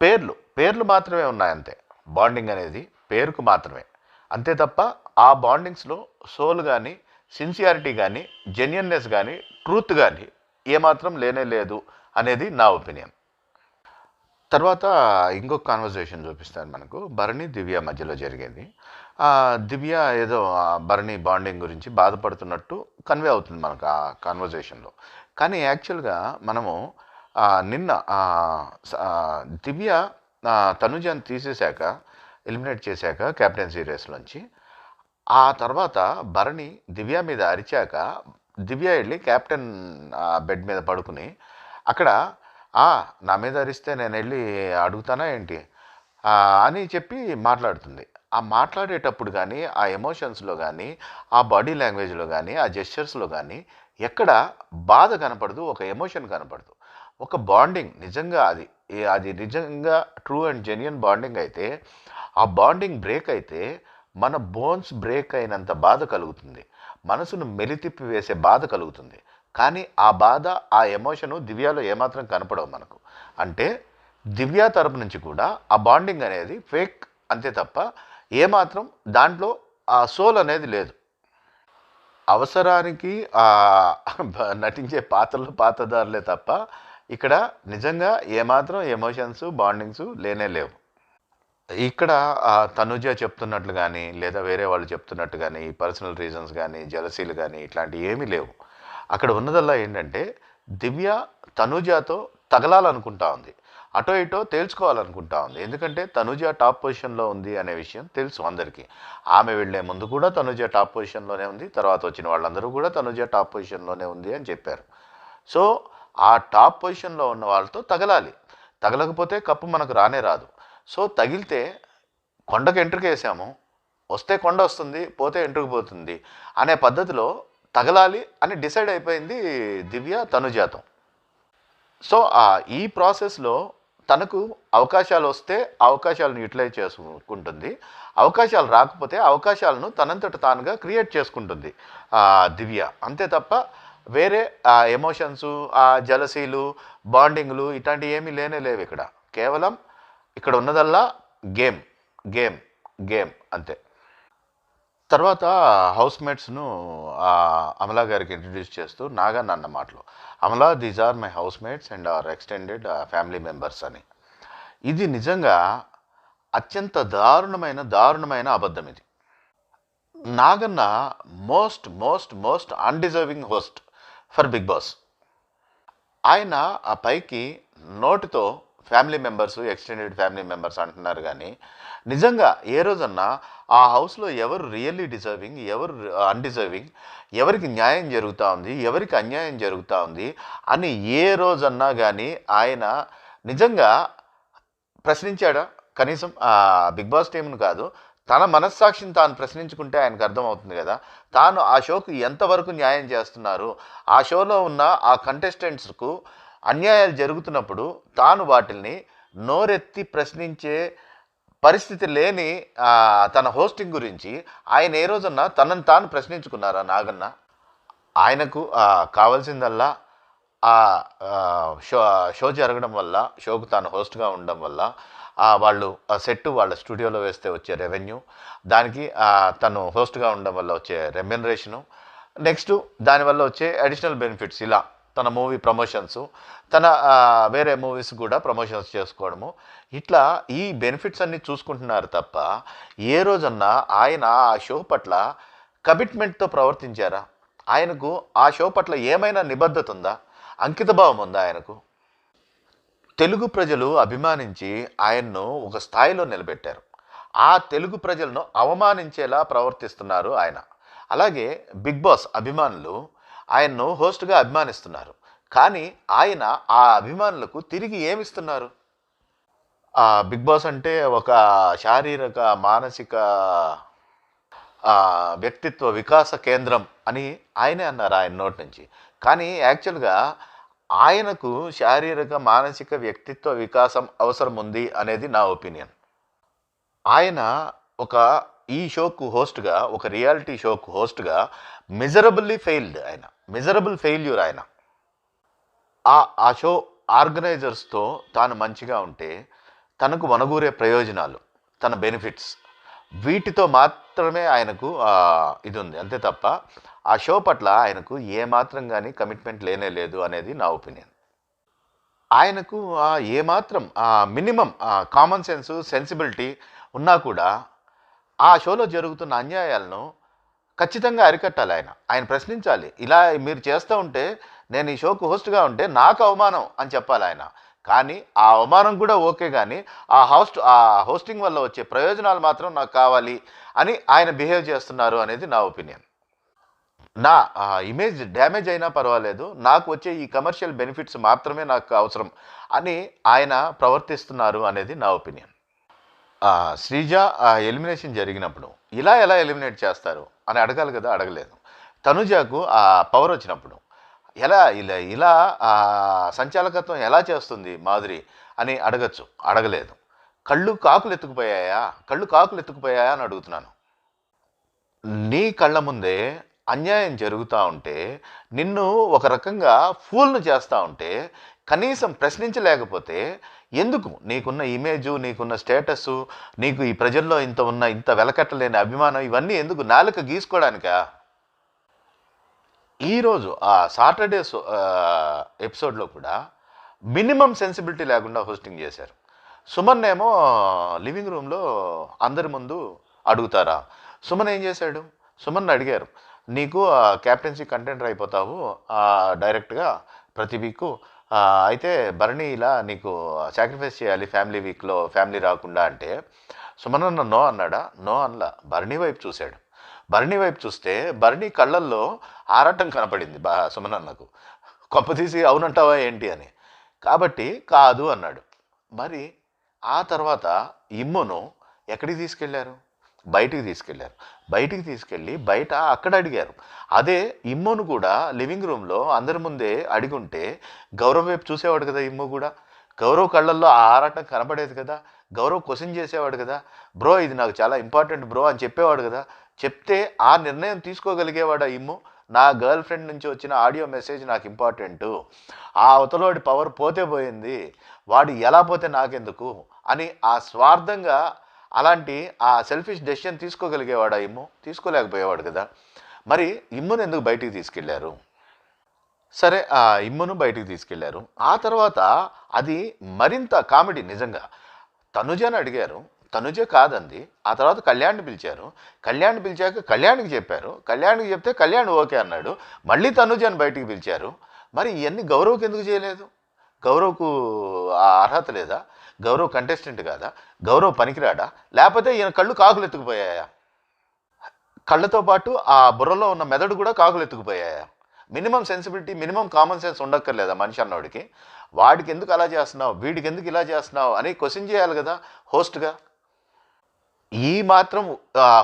పేర్లు మాత్రమే ఉన్నాయంతే. బాండింగ్ అనేది పేరుకు మాత్రమే, అంతే తప్ప ఆ బాండింగ్స్లో సోల్ కానీ, సిన్సియారిటీ కానీ, జెన్యున్నెస్ కానీ, ట్రూత్ కానీ ఏమాత్రం లేనే లేదు అనేది నా ఒపీనియన్. తర్వాత ఇంకొక కాన్వర్జేషన్ చూపిస్తాను మనకు. భరణి దివ్య మధ్యలో జరిగేది. దివ్య ఏదో భరణి బాండింగ్ గురించి బాధపడుతున్నట్టు కన్వే అవుతుంది మనకు ఆ కాన్వర్జేషన్లో. కానీ యాక్చువల్గా మనము నిన్న దివ్య తనుజాని తీసేశాక, ఎలిమినేట్ చేశాక కెప్టెన్సీ రేస్లోంచి, ఆ తర్వాత భరణి దివ్య మీద అరిచాక దివ్య వెళ్ళి కెప్టెన్ బెడ్ మీద పడుకుని అక్కడ నా మీద అరిస్తే నేను వెళ్ళి అడుగుతానా ఏంటి అని చెప్పి మాట్లాడుతుంది. ఆ మాట్లాడేటప్పుడు కానీ, ఆ ఎమోషన్స్లో కానీ, ఆ బాడీ లాంగ్వేజ్లో కానీ, ఆ జెస్చర్స్లో కానీ ఎక్కడ బాధ కనపడదు, ఒక ఎమోషన్ కనపడదు. ఒక బాండింగ్ నిజంగా అది నిజంగా ట్రూ అండ్ జెన్యున్ బాండింగ్ అయితే, ఆ బాండింగ్ బ్రేక్ అయితే మన బోన్స్ బ్రేక్ అయినంత బాధ కలుగుతుంది, మనసును మెలితిప్పి వేసే బాధ కలుగుతుంది. కానీ ఆ బాధ, ఆ ఎమోషను దివ్యలో ఏమాత్రం కనపడవు మనకు. అంటే దివ్య తరపు నుంచి కూడా ఆ బాండింగ్ అనేది ఫేక్ అంతే తప్ప ఏమాత్రం దాంట్లో ఆ సోల్ అనేది లేదు. అవసరానికి నటించే పాత్రదారులే తప్ప ఇక్కడ నిజంగా ఏమాత్రం ఎమోషన్స్, బాండింగ్స్ లేనే లేవు. ఇక్కడ తనుజ చెప్తున్నట్లు కానీ, లేదా వేరే వాళ్ళు చెప్తున్నట్టు కానీ, పర్సనల్ రీజన్స్ కానీ, జలసీలు కానీ ఇట్లాంటివి ఏమీ లేవు. అక్కడ ఉన్నదల్లా ఏంటంటే దివ్య తనుజతో తగలాలనుకుంటా ఉంది, అటో ఇటో తేల్చుకోవాలనుకుంటా ఉంది. ఎందుకంటే తనుజ టాప్ పొజిషన్లో ఉంది అనే విషయం తెలుసు అందరికీ. ఆమె వెళ్ళే ముందు కూడా తనుజ టాప్ పొజిషన్లోనే ఉంది, తర్వాత వచ్చిన వాళ్ళందరూ కూడా తనుజ టాప్ పొజిషన్లోనే ఉంది అని చెప్పారు. సో ఆ టాప్ పొజిషన్లో ఉన్న వాళ్ళతో తగలకపోతే కప్పు మనకు రానే రాదు. సో తగిలితే కొండకు ఎంట్రుకు వేసాము, వస్తే కొండ వస్తుంది, పోతే ఎంట్రుకు పోతుంది అనే పద్ధతిలో తగలాలి అని డిసైడ్ అయిపోయింది దివ్య తనుజాతం. సో ఈ ప్రాసెస్లో తనకు అవకాశాలు వస్తే అవకాశాలను యూటిలైజ్ చేసుకుంటుంది, అవకాశాలు రాకపోతే అవకాశాలను తనంతట తానుగా క్రియేట్ చేసుకుంటుంది దివ్య. అంతే తప్ప వేరే ఎమోషన్స్, జలసీలు, బాండింగ్లు ఇట్లాంటివి ఏమీ లేనే లేవు ఇక్కడ. కేవలం ఇక్కడ ఉన్నదల్లా గేమ్ అంతే. తర్వాత హౌస్‌మేట్స్‌ను అమలా గారికి ఇంట్రొడ్యూస్ చేస్తూ నాగన్న అన్న మాటలు. "Amala these are my housemates and our extended family members" అని. ఇది నిజంగా అత్యంత దారుణమైన అబద్ధం ఇది. Naganna most undeserving host for 'Bigg Boss'. ఆయన ఆ పైకి నోటితో family members, extended family members అంటున్నారు కానీ, నిజంగా ఏ రోజన్నా ఆ హౌస్‌లో ఎవరు రియల్లీ డిజర్వింగ్, ఎవరు అన్‌డిజర్వింగ్, ఎవరికి న్యాయం జరుగుతా ఉంది, ఎవరికి అన్యాయం జరుగుతా ఉంది అని ఏ రోజన్నా గానీ ఆయన నిజంగా ప్రశ్నించాడా? కనీసం 'బిగ్ బాస్' టీమ్‌ని కాదు, తన మనస్సాక్షిని తాను ప్రశ్నించుకుంటే ఆయనకు అర్థమవుతుంది గదా! తాను ఆ షోకి ఎంతవరకు న్యాయం చేస్తున్నారు? ఆ షోలో ఉన్న ఆ కంటెస్టెంట్స్‌కు అన్యాయాలు జరుగుతున్నప్పుడు తాను వాటిల్ని నోరెత్తి ప్రశ్నించే పరిస్థితి లేని తన హోస్టింగ్ గురించి ఆయన ఏ రోజన్నా తనను తాను ప్రశ్నించుకున్నారా నాగన్న? ఆయనకు కావాల్సిందల్లా షో షో జరగడం వల్ల, షోకు తాను హోస్ట్‌గా ఉండడం వల్ల వాళ్ళు సెట్ వాళ్ళ స్టూడియోలో వేస్తే వచ్చే రెవెన్యూ, దానికి తను హోస్ట్‌గా ఉండడం వల్ల వచ్చే రెమ్యునరేషను, నెక్స్ట్ దానివల్ల వచ్చే అడిషనల్ బెనిఫిట్స్, ఇలా తన మూవీ ప్రమోషన్సు, తన వేరే మూవీస్ కూడా ప్రమోషన్స్ చేసుకోవడము, ఇట్లా ఈ బెనిఫిట్స్ అన్నీ చూసుకుంటున్నారు తప్ప ఏ రోజన్నా ఆయన ఆ షో పట్ల కమిట్మెంట్‌తో ప్రవర్తించారా? ఆయనకు ఆ షో పట్ల ఏమైనా నిబద్ధత ఉందా? అంకితభావం ఉందా ఆయనకు? తెలుగు ప్రజలు అభిమానించి ఆయన్ను ఒక స్థాయిలో నిలబెట్టారు. ఆ తెలుగు ప్రజలను అవమానించేలా ప్రవర్తిస్తున్నారు ఆయన. అలాగే 'బిగ్ బాస్' అభిమానులు ఆయన్ను హోస్ట్‌గా అభిమానిస్తున్నారు. కానీ ఆయన ఆ అభిమానులకు తిరిగి ఏమిస్తున్నారు? 'బిగ్ బాస్' అంటే ఒక శారీరక, మానసిక వ్యక్తిత్వ వికాస కేంద్రం అని ఆయనే అన్నారు ఆయన నోటి నుంచి. కానీ యాక్చువల్‌గా ఆయనకు శారీరక, మానసిక వ్యక్తిత్వ వికాసం అవసరం ఉంది అనేది నా ఒపీనియన్. ఆయన ఒక ఈ షోకు హోస్ట్‌గా, ఒక రియాలిటీ షోకు హోస్ట్‌గా మిజరబుల్లీ ఫెయిల్డ్ ఆయన. మిజరబుల్ ఫెయిల్యూర్ ఆయన. ఆ షో ఆర్గనైజర్స్‌తో తాను మంచిగా ఉంటే, తనకు వనగూరే ప్రయోజనాలు, తన బెనిఫిట్స్, వీటితో మాత్రమే ఆయనకు ఇది ఉంది. అంతే తప్ప ఆ షో పట్ల ఆయనకు ఏమాత్రం గాని కమిట్మెంట్ లేనే లేదు అనేది నా ఒపీనియన్. ఆయనకు ఏమాత్రం మినిమమ్ కామన్ సెన్సు, సెన్సిబిలిటీ ఉన్నా కూడా ఆ షోలో జరుగుతున్న అన్యాయాలను ఖచ్చితంగా అరికట్టాలి ఆయన. ఆయన ప్రశ్నించాలి. ఇలా మీరు చేస్తూ ఉంటే, నేను ఈ షోకు హోస్ట్‌గా ఉంటే నాకు అవమానం అని చెప్పాలి ఆయన. కానీ ఆ అవమానం కూడా ఓకే గానీ, ఆ హోస్టింగ్ వల్ల వచ్చే ప్రయోజనాలు మాత్రం నాకు కావాలి అని ఆయన బిహేవ్ చేస్తున్నారు అనేది నా ఒపీనియన్. నా ఇమేజ్ డ్యామేజ్ అయినా పర్వాలేదు, నాకు వచ్చే ఈ కమర్షియల్ బెనిఫిట్స్ మాత్రమే నాకు అవసరం అని ఆయన ప్రవర్తిస్తున్నారు అనేది నా ఒపీనియన్. శ్రీజ ఎలిమినేషన్ జరిగినప్పుడు ఇలా ఎలా ఎలిమినేట్ చేస్తారు అని అడగాలి కదా, అడగలేదు. తనుజకు ఆ పవర్ వచ్చినప్పుడు ఇలా సంచాలకత్వం ఎలా చేస్తుంది మాధురి అని అడగచ్చు, అడగలేదు. కళ్ళు కాకులు ఎత్తుకుపోయాయా అని అడుగుతున్నాను. నీ కళ్ళ ముందే అన్యాయం జరుగుతూ ఉంటే, నిన్ను ఒక రకంగా ఫూల్‌ని చేస్తూ ఉంటే, కనీసం ప్రశ్నించలేకపోతే ఎందుకు? నీకున్న ఇమేజు, నీకున్న స్టేటస్సు, నీకు ఈ ప్రజల్లో ఇంత వెలకట్టలేని అభిమానం, ఇవన్నీ ఎందుకు? నాలుక గీసుకోవడానికా? ఈరోజు సాటర్డే ఎపిసోడ్‌లో కూడా మినిమమ్ సెన్సిబిలిటీ లేకుండా హోస్టింగ్ చేశారు. సుమన్ ఏమో లివింగ్ రూమ్‌లో అందరి ముందు అడుగుతారా? సుమన్ ఏం చేశాడు? సుమన్‌ని అడిగారు. నీకు క్యాప్టెన్సీ కంటెండర్ అయిపోతావు డైరెక్ట్‌గా ప్రతి వీకు. అయితే భరణి ఇలా నీకు సాక్రిఫైస్ చేయాలి ఫ్యామిలీ వీక్‌లో, ఫ్యామిలీ రాకుండా అంటే, సుమనన్న నో అన్నాడా? నో అనలా. భరణి వైపు చూశాడు. భరణి వైపు చూస్తే భరణి కళ్ళల్లో ఆరాటం కనపడింది సుమనన్నకు. కొంపతీసి అవునంటావా ఏంటి అని. కాబట్టి కాదు అన్నాడు. మరి ఆ తర్వాత ఇమ్మును ఎక్కడికి తీసుకెళ్లారు? బయటికి తీసుకెళ్ళి బయట అక్కడ అడిగారు. అదే ఇమ్మును కూడా లివింగ్ రూమ్‌లో అందరి ముందే అడిగుంటే గౌరవ్ వైపు చూసేవాడు కదా ఇమ్ము కూడా. గౌరవ్ కళ్ళల్లో ఆ ఆరాటం కనపడేది కదా. గౌరవ్ క్వెషన్ చేసేవాడు కదా. బ్రో ఇది నాకు చాలా ఇంపార్టెంట్ బ్రో అని చెప్పేవాడు కదా. చెప్తే ఆ నిర్ణయం తీసుకోగలిగేవాడా ఇమ్ము? నా గర్ల్ ఫ్రెండ్ నుంచి వచ్చిన ఆడియో మెసేజ్ నాకు ఇంపార్టెంటు. ఆ అవతలోడి పవర్ పోతే పోయింది. వాడు ఎలా పోతే నాకెందుకు అని స్వార్థంగా అలాంటి ఆ సెల్ఫిష్ డెసిషన్ తీసుకోగలిగేవాడా ఇమ్ము? తీసుకోలేకపోయేవాడు కదా. మరి ఇమ్మును ఎందుకు బయటికి తీసుకెళ్లారు? సరే, ఆ ఇమ్మును బయటికి తీసుకెళ్లారు. ఆ తర్వాత అది మరింత కామెడీ నిజంగా. తనుజని అడిగారు, తనుజ కాదంది. ఆ తర్వాత కళ్యాణ్ని పిలిచారు. కళ్యాణ్ పిలిచాక కళ్యాణ్కి చెప్పారు. కళ్యాణ్కి చెప్తే కళ్యాణ్ ఓకే అన్నాడు. మళ్ళీ తనుజని బయటికి పిలిచారు. మరి ఇవన్నీ గౌరవ్కి ఎందుకు చేయలేదు? గౌరవ్కు ఆ అర్హత లేదా? గౌరవ్ కంటెస్టెంట్ కాదా? గౌరవ్ పనికిరాడా? లేకపోతే ఈయన కళ్ళు కాకులు ఎత్తుకుపోయాయా? కళ్ళతో పాటు ఆ బుర్రలో ఉన్న మెదడు కూడా కాకులు ఎత్తుకుపోయాయా? Minimum sensibility, minimum common sense ఉండక్కర్లేదా మనిషి అన్నోడికి? వాడికి ఎందుకు అలా చేస్తున్నావు, వీడికి ఎందుకు ఇలా చేస్తున్నావు అని క్వశ్చన్ చేయాలి కదా హోస్ట్గా. ఈ మాత్రం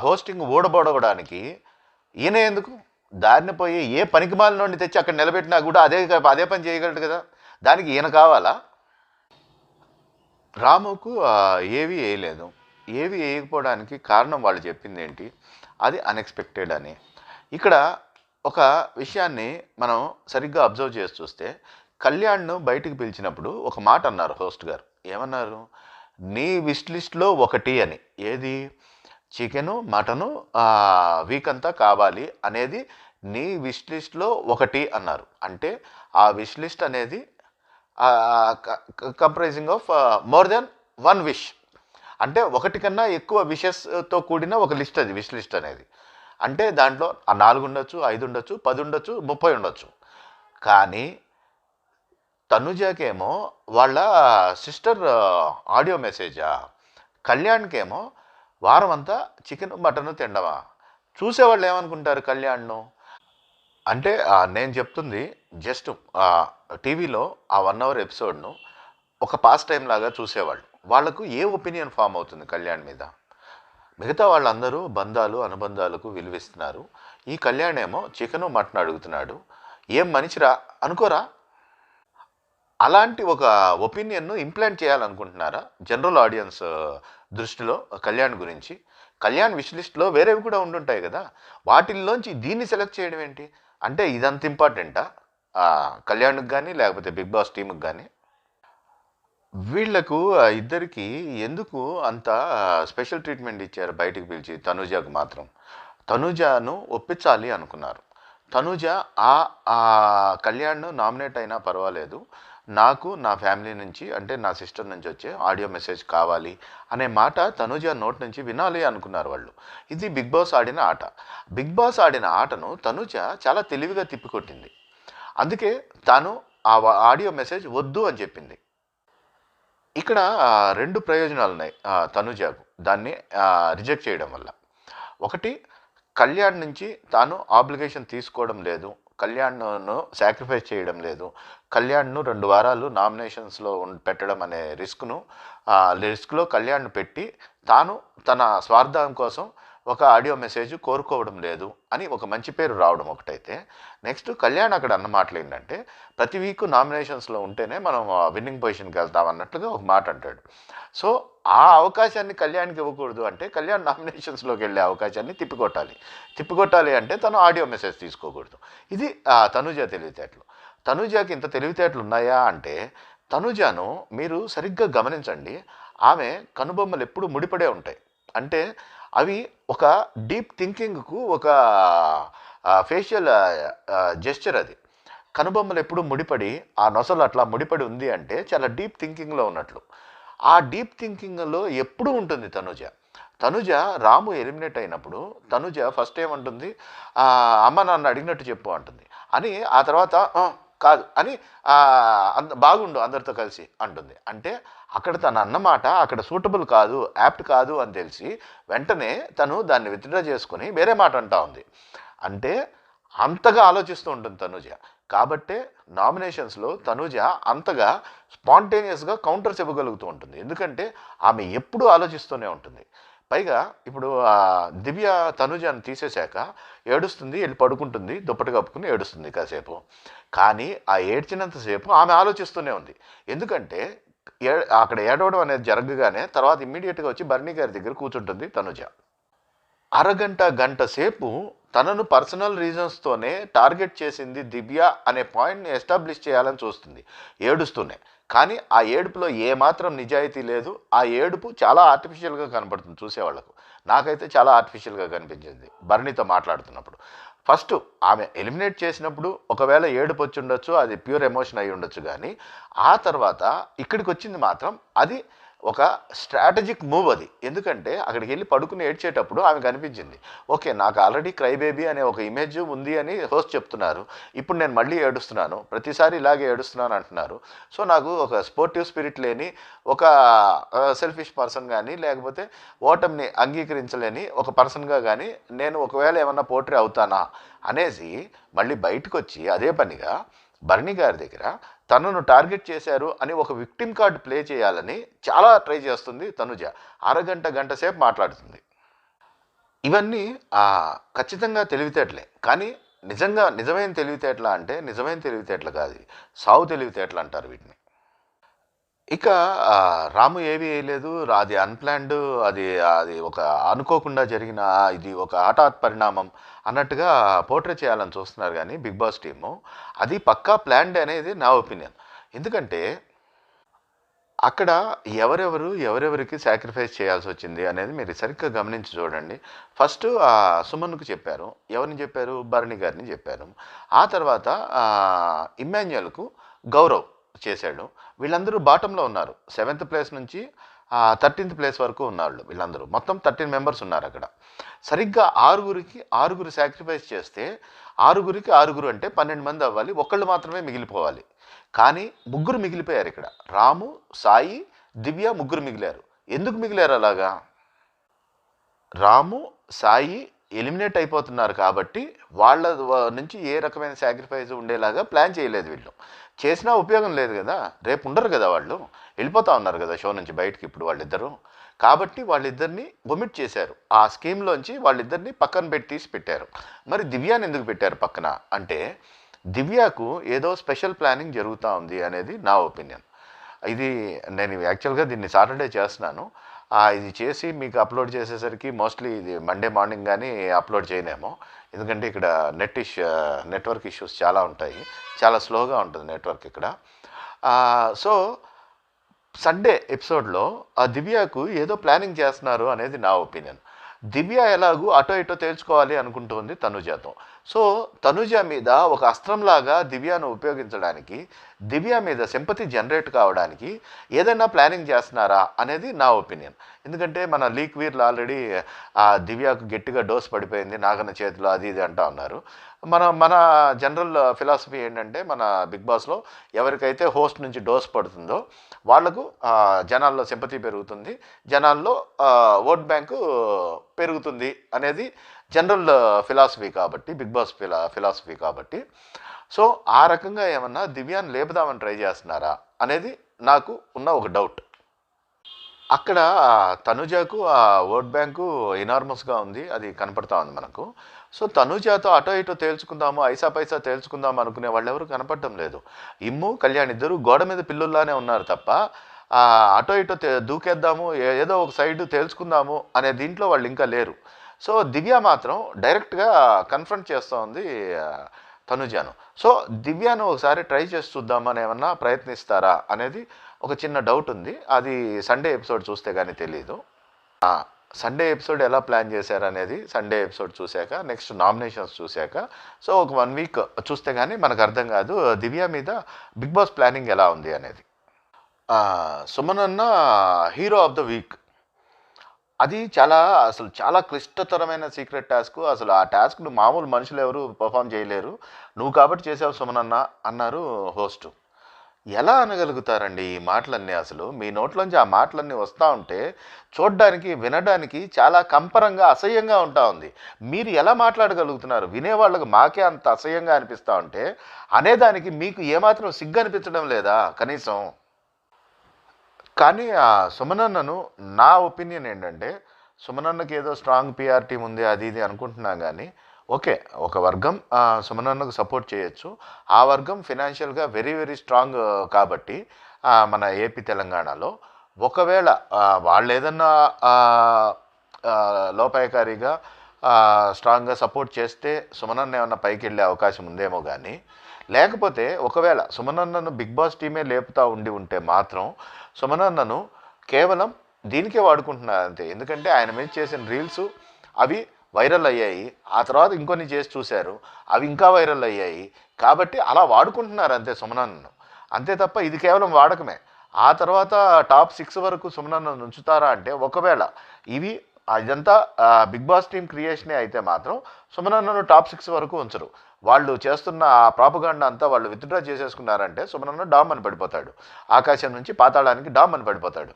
హోస్టింగ్ ఊడబడవడానికి ఈయన ఎందుకు? దారిని పోయి ఏ పనికిమాలినోడిని తెచ్చి అక్కడ నిలబెట్టినా కూడా అదే పని చేయగలడు కదా. దానికి ఈయన కావాలా? రాముకు ఏవి వేయలేదు. ఏవి వేయకపోవడానికి కారణం వాళ్ళు చెప్పింది ఏంటి? అది అన్ఎక్స్పెక్టెడ్ అని. ఇక్కడ ఒక విషయాన్ని మనం సరిగ్గా అబ్జర్వ్ చేసి చూస్తే, కళ్యాణ్ను బయటికి పిలిచినప్పుడు ఒక మాట అన్నారు హోస్ట్ గారు. ఏమన్నారు? నీ విష్ లిస్ట్లో ఒకటి అని. ఏది? చికెను, మటను వీక్ అంతా కావాలి అనేది నీ విష్ లిస్ట్లో ఒకటి అన్నారు. అంటే ఆ విష్ లిస్ట్ అనేది comprising of more than one wish. అంటే ఒకటి కన్నా ఎక్కువ విషెస్తో కూడిన ఒక లిస్ట్ అది విష్ లిస్ట్ అనేది. అంటే దాంట్లో 4 ఉండొచ్చు, 5 ఉండొచ్చు, 10 ఉండొచ్చు, 30 ఉండొచ్చు. కానీ తనుజాకేమో వాళ్ళ సిస్టర్ ఆడియో మెసేజా, కళ్యాణ్కేమో వారం అంతా చికెన్ మటన్ తినడమా? చూసేవాళ్ళు ఏమనుకుంటారు కళ్యాణ్ను? అంటే నేను చెప్తుంది జస్ట్ టీవీలో ఆ 1 అవర్ ఎపిసోడ్ను ఒక పాస్ టైం లాగా చూసేవాళ్ళు. వాళ్లకు ఏ ఒపీనియన్ ఫామ్ అవుతుంది కళ్యాణ్ మీద? మిగతా వాళ్ళందరూ బంధాలు అనుబంధాలకు విలువిస్తున్నారు. ఈ కళ్యాణ్ ఏమో చికెను మటన్ అడుగుతున్నాడు. ఏం మనిషిరా అనుకోరా? అలాంటి ఒక ఒపీనియన్ను ఇంప్లాంట్ చేయాలనుకుంటున్నారా జనరల్ ఆడియన్స్ దృష్టిలో కళ్యాణ్ గురించి? కళ్యాణ్ విష్ లిస్ట్లో వేరేవి కూడా ఉండుంటాయి కదా. వాటిల్లోంచి దీన్ని సెలెక్ట్ చేయడం ఏంటి? అంటే ఇదంత ఇంపార్టెంటా కళ్యాణ్కి కానీ లేకపోతే బిగ్ బాస్ టీంకి కానీ? వీళ్లకు ఇద్దరికి ఎందుకు అంత స్పెషల్ ట్రీట్మెంట్ ఇచ్చారు బయటికి పిలిచి? తనుజాకు మాత్రం. తనుజాను ఒప్పించాలి అనుకున్నారు. తనుజ కళ్యాణ్ నామినేట్ అయినా పర్వాలేదు, నాకు నా ఫ్యామిలీ నుంచి అంటే నా సిస్టర్ నుంచి వచ్చే ఆడియో మెసేజ్ కావాలి అనే మాట తనుజ నోట్ నుంచి వినాలి అనుకున్నారు వాళ్ళు. ఇది బిగ్ బాస్ ఆడిన ఆట. బిగ్ బాస్ ఆడిన ఆటను తనుజ చాలా తెలివిగా తిప్పికొట్టింది. అందుకే తాను ఆ ఆడియో మెసేజ్ వద్దు అని చెప్పింది. ఇక్కడ 2 ప్రయోజనాలు ఉన్నాయి తనుజాకు దాన్ని రిజెక్ట్ చేయడం వల్ల. ఒకటి, కళ్యాణ్ నుంచి తాను ఆబ్లిగేషన్ తీసుకోవడం లేదు, కళ్యాణ్ను సాక్రిఫైస్ చేయడం లేదు, కళ్యాణ్ను 2 వారాలు నామినేషన్స్లో పెట్టడం అనే రిస్క్లో కళ్యాణ్ను పెట్టి తాను తన స్వార్థం కోసం ఒక ఆడియో మెసేజ్ కోరుకోవడం లేదు అని ఒక మంచి పేరు రావడం ఒకటైతే, నెక్స్ట్ కళ్యాణ్ అక్కడ అన్న మాటలు ఏంటంటే ప్రతి వీక్ నామినేషన్స్లో ఉంటేనే మనం విన్నింగ్ పొజిషన్కి వెళ్తాం అన్నట్లుగా ఒక మాట అంటాడు. సో ఆ అవకాశాన్ని కళ్యాణ్కి ఇవ్వకూడదు అంటే కళ్యాణ్ నామినేషన్స్లోకి వెళ్ళే అవకాశాన్ని తిప్పికొట్టాలి అంటే తను ఆడియో మెసేజ్ తీసుకోకూడదు. ఇది తనుజ తెలివితేటలు. తనుజాకి ఇంత తెలివితేటలు ఉన్నాయా అంటే, తనుజాను మీరు సరిగ్గా గమనించండి, ఆమె కనుబొమ్మలు ఎప్పుడు ముడిపడే ఉంటాయి. అంటే అవి ఒక డీప్ థింకింగ్కు ఒక ఫేషియల్ జెస్చర్. అది కనుబొమ్మలు ఎప్పుడు ముడిపడి ఆ నొసలు అట్లా ముడిపడి ఉంది అంటే చాలా డీప్ థింకింగ్లో ఉన్నట్లు. ఆ డీప్ థింకింగ్లో ఎప్పుడూ ఉంటుంది తనుజ రాము ఎలిమినేట్ అయినప్పుడు తనుజ ఫస్ట్ ఏమంటుంది? అమ్మ నాన్న అడిగినట్టు చెప్పు అంటుంది. అని ఆ తర్వాత కాదు అని బాగుండు అందరితో కలిసి అంటుంది. అంటే అక్కడ తను అన్నమాట అక్కడ సూటబుల్ కాదు, యాప్ట్ కాదు అని తెలిసి వెంటనే తను దాన్ని విత్డ్రా చేసుకుని వేరే మాట అంటా ఉంది. అంటే అంతగా ఆలోచిస్తూ ఉంటుంది తనుజ. కాబట్టే నామినేషన్స్లో తనుజ అంతగా స్పాంటేనియస్గా కౌంటర్స్ ఇవ్వగలుగుతూ ఉంటుంది. ఎందుకంటే ఆమె ఎప్పుడూ ఆలోచిస్తూనే ఉంటుంది. పైగా ఇప్పుడు దివ్య తనుజాన్ని తీసేశాక ఏడుస్తుంది, వెళ్ళి పడుకుంటుంది, దుప్పటి కప్పుకుని ఏడుస్తుంది కాసేపు. కానీ ఆ ఏడ్చినంతసేపు ఆమె ఆలోచిస్తూనే ఉంది. ఎందుకంటే అక్కడ ఏడవడం అనేది జరగగానే తర్వాత ఇమ్మీడియట్గా వచ్చి బర్నీ గారి దగ్గర కూర్చుంటుంది తనుజ. అరగంట గంట సేపు తనను పర్సనల్ రీజన్స్తోనే టార్గెట్ చేసింది దివ్య అనే పాయింట్ని ఎస్టాబ్లిష్ చేయాలని చూస్తుంది ఏడుస్తూనే. కానీ ఆ ఏడుపులో ఏమాత్రం నిజాయితీ లేదు. ఆ ఏడుపు చాలా ఆర్టిఫిషియల్గా కనపడుతుంది చూసేవాళ్లకు. నాకైతే చాలా ఆర్టిఫిషియల్గా కనిపించింది భరణితో మాట్లాడుతున్నప్పుడు. ఫస్ట్ ఆమె ఎలిమినేట్ చేసినప్పుడు ఒకవేళ ఏడుపు వచ్చి ఉండొచ్చు, అది ప్యూర్ ఎమోషన్ అయి ఉండొచ్చు. కానీ ఆ తర్వాత ఇక్కడికి వచ్చింది మాత్రం అది ఒక స్ట్రాటజిక్ మూవ్ అది. ఎందుకంటే అక్కడికి వెళ్ళి పడుకుని ఏడ్చేటప్పుడు ఆమె కనిపించింది. ఓకే, నాకు ఆల్రెడీ క్రై బేబీ అనే ఒక ఇమేజ్ ఉంది అని హోస్ట్ చెప్తున్నారు. ఇప్పుడు నేను మళ్ళీ ఏడుస్తున్నాను, ప్రతిసారి ఇలాగే ఏడుస్తున్నాను అంటున్నారు. సో నాకు ఒక స్పోర్టివ్ స్పిరిట్ లేని ఒక సెల్ఫిష్ పర్సన్ కానీ, లేకపోతే ఓటమిని అంగీకరించలేని ఒక పర్సన్గా కానీ నేను ఒకవేళ ఏమన్నా పోట్రీ అవుతానా అనేసి మళ్ళీ బయటకు వచ్చి అదే పనిగా భరణి గారి దగ్గర తనను టార్గెట్ చేశారు అని ఒక విక్టిమ్ కార్డ్ ప్లే చేయాలని చాలా ట్రై చేస్తుంది తనుజ. గంట సేపు మాట్లాడుతుంది. ఇవన్నీ ఖచ్చితంగా తెలివితేటలే. కానీ నిజమైన తెలివితేటల అంటే నిజమైన తెలివితేటలు కాదు, సావు తెలివితేటలు అంటారు వీటిని. ఇక రాము ఏమీ వేయలేదు, అది అన్ప్లాన్డ్, అది అది ఒక అనుకోకుండా జరిగిన, ఇది ఒక హఠాత్ పరిణామం అన్నట్టుగా పోర్ట్రే చేయాలని చూస్తున్నారు. కానీ బిగ్ బాస్ టీము అది పక్కా ప్లాన్డ్ అనేది నా ఒపీనియన్. ఎందుకంటే అక్కడ ఎవరెవరికి సాక్రిఫైస్ చేయాల్సి వచ్చింది అనేది మీరు సరిగ్గా గమనించి చూడండి. ఫస్ట్ సుమన్కు చెప్పారు. ఎవరిని చెప్పారు? భరణి గారిని చెప్పారు. ఆ తర్వాత ఇమ్మాన్యుయల్కు గౌరవ్ చేశాడు. వీళ్ళందరూ బాటంలో ఉన్నారు. 7th ప్లేస్ నుంచి 13th ప్లేస్ వరకు ఉన్నాళ్ళు. వీళ్ళందరూ మొత్తం 13 మెంబర్స్ ఉన్నారు అక్కడ. సరిగ్గా ఆరుగురు సాక్రిఫైస్ చేస్తే ఆరుగురు అంటే 12 మంది అవ్వాలి. ఒకళ్ళు మాత్రమే మిగిలిపోవాలి. కానీ ముగ్గురు మిగిలిపోయారు ఇక్కడ. రాము, సాయి, దివ్య ముగ్గురు మిగిలారు. ఎందుకు మిగిలారు అలాగా? రాము, సాయి ఎలిమినేట్ అయిపోతున్నారు కాబట్టి వాళ్ళ నుంచి ఏ రకమైన సాక్రిఫైస్ ఉండేలాగా ప్లాన్ చేయలేదు వీళ్ళు. చేసినా ఉపయోగం లేదు కదా, రేపు ఉండరు కదా, వాళ్ళు వెళ్ళిపోతా ఉన్నారు కదా షో నుంచి బయటికి ఇప్పుడు వాళ్ళిద్దరూ. కాబట్టి వాళ్ళిద్దరిని ఒమిట్ చేశారు. ఆ స్కీమ్లోంచి వాళ్ళిద్దరిని పక్కన తీసి పెట్టారు. మరి దివ్యాని ఎందుకు పెట్టారు పక్కన అంటే, దివ్యకు ఏదో స్పెషల్ ప్లానింగ్ జరుగుతూ ఉంది అనేది నా ఒపీనియన్. ఇది నేను యాక్చువల్గా దీన్ని సాటర్డే చేస్తున్నాను. ఇది చేసి మీకు అప్లోడ్ చేసేసరికి మోస్ట్లీ ఇది మండే మార్నింగ్ కానీ అప్లోడ్ చేయలేమో. ఎందుకంటే ఇక్కడ నెట్వర్క్ ఇష్యూస్ చాలా ఉంటాయి, చాలా స్లోగా ఉంటుంది నెట్వర్క్ ఇక్కడ. సో సండే ఎపిసోడ్లో ఆ దివ్యకు ఏదో ప్లానింగ్ చేస్తున్నారు అనేది నా ఒపీనియన్. దివ్య ఎలాగూ అటో ఇటో తేల్చుకోవాలి అనుకుంటుంది తనుజతో. సో తనుజ మీద ఒక అస్త్రంలాగా దివ్యను ఉపయోగించడానికి, దివ్య మీద సింపతి జనరేట్ కావడానికి ఏదైనా ప్లానింగ్ చేస్తున్నారా అనేది నా ఒపీనియన్. ఎందుకంటే మన లీక్ వీర్లు ఆల్రెడీ దివ్యకు గట్టిగా డోస్ పడిపోయింది నాగన్న చేతిలో, అది ఇది అంటూ ఉన్నారు. మన జనరల్ ఫిలాసఫీ ఏంటంటే, మన బిగ్ బాస్లో ఎవరికైతే హోస్ట్ నుంచి డోస్ పడుతుందో వాళ్లకు జనాల్లో సింపతి పెరుగుతుంది, జనాల్లో ఓట్ బ్యాంకు పెరుగుతుంది అనేది జనరల్ ఫిలాసఫీ కాబట్టి, బిగ్ బాస్ ఫిలాసఫీ కాబట్టి. సో ఆ రకంగా ఏమన్నా దివ్యాన్ని లేపుదామని ట్రై చేస్తున్నారా అనేది నాకు ఉన్న ఒక డౌట్. అక్కడ తనుజకు ఆ ఓట్ బ్యాంకు ఎనార్మస్గా ఉంది, అది కనపడతా ఉంది మనకు. సో తనుజాతో అటో ఇటో తేల్చుకుందాము, ఐసా పైసా తేల్చుకుందాము అనుకునే వాళ్ళు ఎవరు కనపడటం లేదు. ఇమ్ము, కళ్యాణ్ ఇద్దరు గోడ మీద పిల్లుల్లానే ఉన్నారు తప్ప అటో ఇటో దూకేద్దాము, ఏదో ఒక సైడ్ తేల్చుకుందాము అనే దీంట్లో వాళ్ళు ఇంకా లేరు. సో దివ్య మాత్రం డైరెక్ట్గా కన్ఫ్రంట్ చేస్తూ ఉంది తనుజాను. సో దివ్యాను ఒకసారి ట్రై చేసి చూద్దామని ఏమన్నా ప్రయత్నిస్తారా అనేది ఒక చిన్న డౌట్ ఉంది. అది సండే ఎపిసోడ్ చూస్తే కానీ తెలీదు. సండే ఎపిసోడ్ ఎలా ప్లాన్ చేశారనేది సండే ఎపిసోడ్ చూశాక, నెక్స్ట్ నామినేషన్స్ చూశాక, సో ఒక 1 వీక్ చూస్తే కానీ మనకు అర్థం కాదు దివ్య మీద బిగ్ బాస్ ప్లానింగ్ ఎలా ఉంది అనేది. సుమన్ అన్న హీరో ఆఫ్ ద వీక్, అది చాలా క్లిష్టతరమైన సీక్రెట్ టాస్క్. అసలు ఆ టాస్క్ను మామూలు మనుషులు ఎవరు పర్ఫామ్ చేయలేరు, నువ్వు కాబట్టి చేసావు సుమన్ అన్న అన్నారు హోస్ట్. ఎలా అనగలుగుతారండి ఈ మాటలన్నీ? అసలు మీ నోట్లోంచి ఆ మాటలన్నీ వస్తూ ఉంటే చూడడానికి, వినడానికి చాలా కంపరంగా, అసహ్యంగా ఉంటా ఉంది. మీరు ఎలా మాట్లాడగలుగుతున్నారు? వినేవాళ్ళకు మాకే అంత అసహ్యంగా అనిపిస్తూ ఉంటే అనేదానికి మీకు ఏమాత్రం సిగ్గు అనిపించడం లేదా కనీసం? కానీ ఆ సుమనన్నను, నా ఒపీనియన్ ఏంటంటే, సుమనన్నకి ఏదో స్ట్రాంగ్ పిఆర్ టీం ఉంది అది ఇది అనుకుంటున్నాం. కానీ ఓకే, ఒక వర్గం సుమనన్నకు సపోర్ట్ చేయొచ్చు. ఆ వర్గం ఫినాన్షియల్గా వెరీ వెరీ స్ట్రాంగ్ కాబట్టి మన ఏపీ తెలంగాణలో ఒకవేళ వాళ్ళు ఏదన్నా లోపాయకారిగా స్ట్రాంగ్గా సపోర్ట్ చేస్తే సుమనన్న ఏమన్నా పైకి వెళ్ళే అవకాశం ఉందేమో కానీ, లేకపోతే ఒకవేళ సుమనన్నను బిగ్ బాస్ టీమే లేపుతా ఉంటే మాత్రం సుమనన్నను కేవలం దీనికే వాడుకుంటున్నారు అంతే. ఎందుకంటే ఆయన మీద చేసిన రీల్స్ అవి వైరల్ అయ్యాయి, ఆ తర్వాత ఇంకొన్ని చేసి చూశారు, అవి ఇంకా వైరల్ అయ్యాయి. కాబట్టి అలా వాడుకుంటున్నారు అంతే సుమనన్నను, అంతే తప్ప ఇది కేవలం వాడకమే. ఆ తర్వాత టాప్ 6 వరకు సుమనన్నను ఉంచుతారా అంటే, ఒకవేళ ఇవి ఇదంతా బిగ్ బాస్ టీమ్ క్రియేషనే అయితే మాత్రం సుమనన్నను టాప్ 6 వరకు ఉంచరు. వాళ్ళు చేస్తున్న ఆ ప్రాపగాండా అంతా వాళ్ళు విత్డ్రా చేసేసుకున్నారంటే సుమనన్న డామ్ అని పడిపోతాడు, ఆకాశం నుంచి పాతాళానికి డామ్ అని పడిపోతాడు.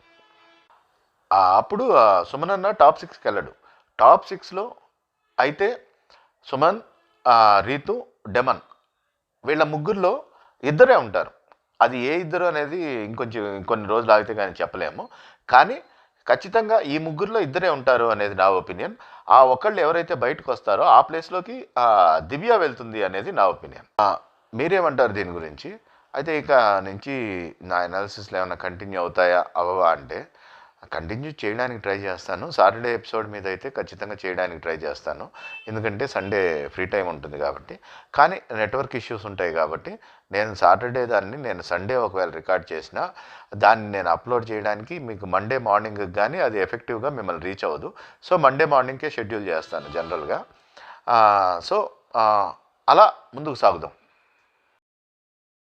అప్పుడు సుమనన్న టాప్ 6కి వెళ్ళడు. టాప్ 6లో అయితే సుమన్, రీతు, డెమన్ వీళ్ళ ముగ్గురులో ఇద్దరే ఉంటారు. అది ఏ ఇద్దరు అనేది ఇంకొన్ని రోజులు ఆగితే కానీ చెప్పలేము. కానీ ఖచ్చితంగా ఈ ముగ్గురులో ఇద్దరే ఉంటారు అనేది నా ఒపీనియన్. ఆ ఒకళ్ళు ఎవరైతే బయటకు వస్తారో ఆ ప్లేస్లోకి దివ్య వెళ్తుంది అనేది నా ఒపీనియన్. మీరేమంటారు దీని గురించి? అయితే ఇక నుంచి నా అనాలిసిస్లో ఏమైనా కంటిన్యూ అవుతాయా అవ్వవా అంటే, కంటిన్యూ చేయడానికి ట్రై చేస్తాను. సాటర్డే ఎపిసోడ్ మీద అయితే ఖచ్చితంగా చేయడానికి ట్రై చేస్తాను, ఎందుకంటే సండే ఫ్రీ టైం ఉంటుంది కాబట్టి. కానీ నెట్వర్క్ ఇష్యూస్ ఉంటాయి కాబట్టి నేను సాటర్డే దాన్ని సండే ఒకవేళ రికార్డ్ చేసినా దాన్ని నేను అప్లోడ్ చేయడానికి మీకు మండే మార్నింగ్కి కానీ అది ఎఫెక్టివ్గా మిమ్మల్ని రీచ్ అవ్వదు. సో మండే మార్నింగ్కే షెడ్యూల్ చేస్తాను జనరల్గా. సో అలా ముందుకు సాగుదాం.